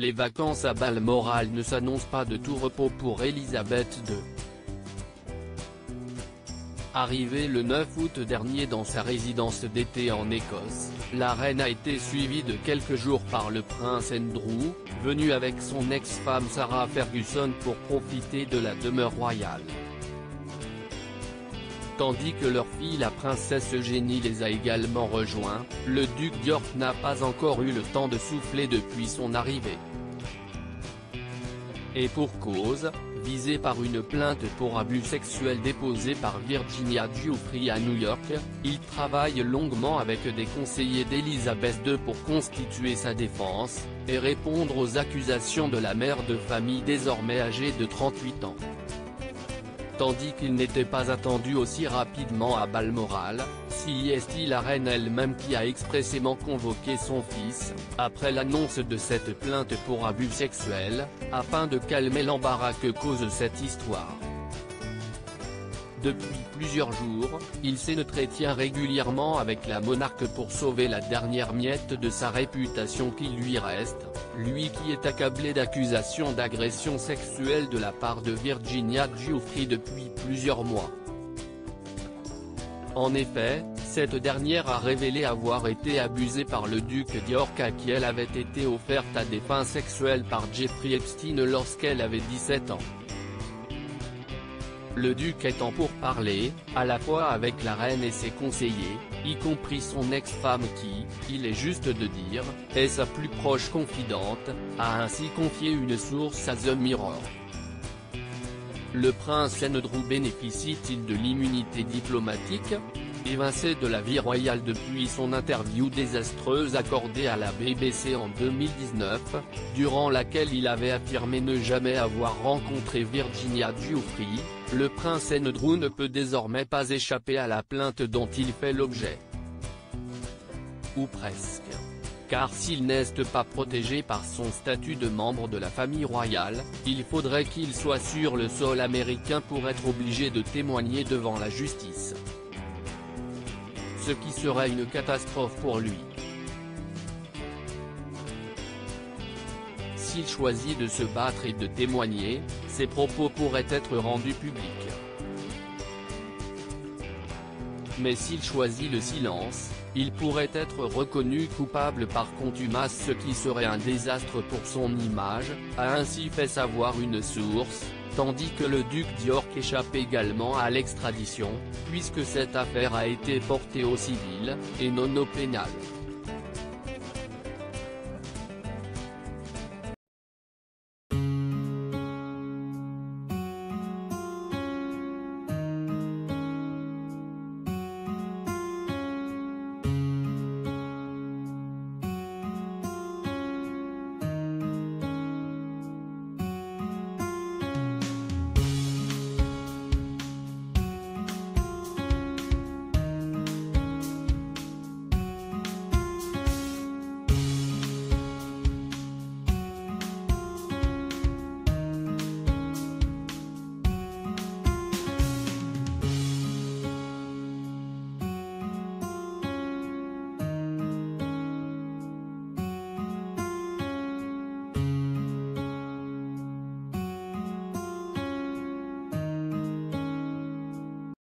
Les vacances à Balmoral ne s'annoncent pas de tout repos pour Elisabeth II. Arrivée le 9 août dernier dans sa résidence d'été en Écosse, la reine a été suivie de quelques jours par le prince Andrew, venu avec son ex-femme Sarah Ferguson pour profiter de la demeure royale. Tandis que leur fille la princesse Eugénie les a également rejoints, le duc d'York n'a pas encore eu le temps de souffler depuis son arrivée. Et pour cause, visé par une plainte pour abus sexuels déposée par Virginia Giuffre à New York, il travaille longuement avec des conseillers d'Elisabeth II pour constituer sa défense, et répondre aux accusations de la mère de famille désormais âgée de 38 ans. Tandis qu'il n'était pas attendu aussi rapidement à Balmoral, c'est la reine elle-même qui a expressément convoqué son fils, après l'annonce de cette plainte pour abus sexuels, afin de calmer l'embarras que cause cette histoire. Depuis plusieurs jours, il s'entretient régulièrement avec la monarque pour sauver la dernière miette de sa réputation qui lui reste, lui qui est accablé d'accusations d'agression sexuelle de la part de Virginia Giuffre depuis plusieurs mois. En effet, cette dernière a révélé avoir été abusée par le duc d'York à qui elle avait été offerte à des fins sexuelles par Jeffrey Epstein lorsqu'elle avait 17 ans. Le duc est en pourparlers, à la fois avec la reine et ses conseillers, y compris son ex-femme qui, il est juste de dire, est sa plus proche confidente, a ainsi confié une source à The Mirror. Le prince Andrew bénéficie-t-il de l'immunité diplomatique ? Évincé de la vie royale depuis son interview désastreuse accordée à la BBC en 2019, durant laquelle il avait affirmé ne jamais avoir rencontré Virginia Giuffre, le prince Andrew ne peut désormais pas échapper à la plainte dont il fait l'objet. Ou presque. Car s'il n'est pas protégé par son statut de membre de la famille royale, il faudrait qu'il soit sur le sol américain pour être obligé de témoigner devant la justice. Ce qui serait une catastrophe pour lui. S'il choisit de se battre et de témoigner, ses propos pourraient être rendus publics. Mais s'il choisit le silence, il pourrait être reconnu coupable par contumace, ce qui serait un désastre pour son image, a ainsi fait savoir une source, tandis que le duc d'York échappe également à l'extradition, puisque cette affaire a été portée au civil, et non au pénal.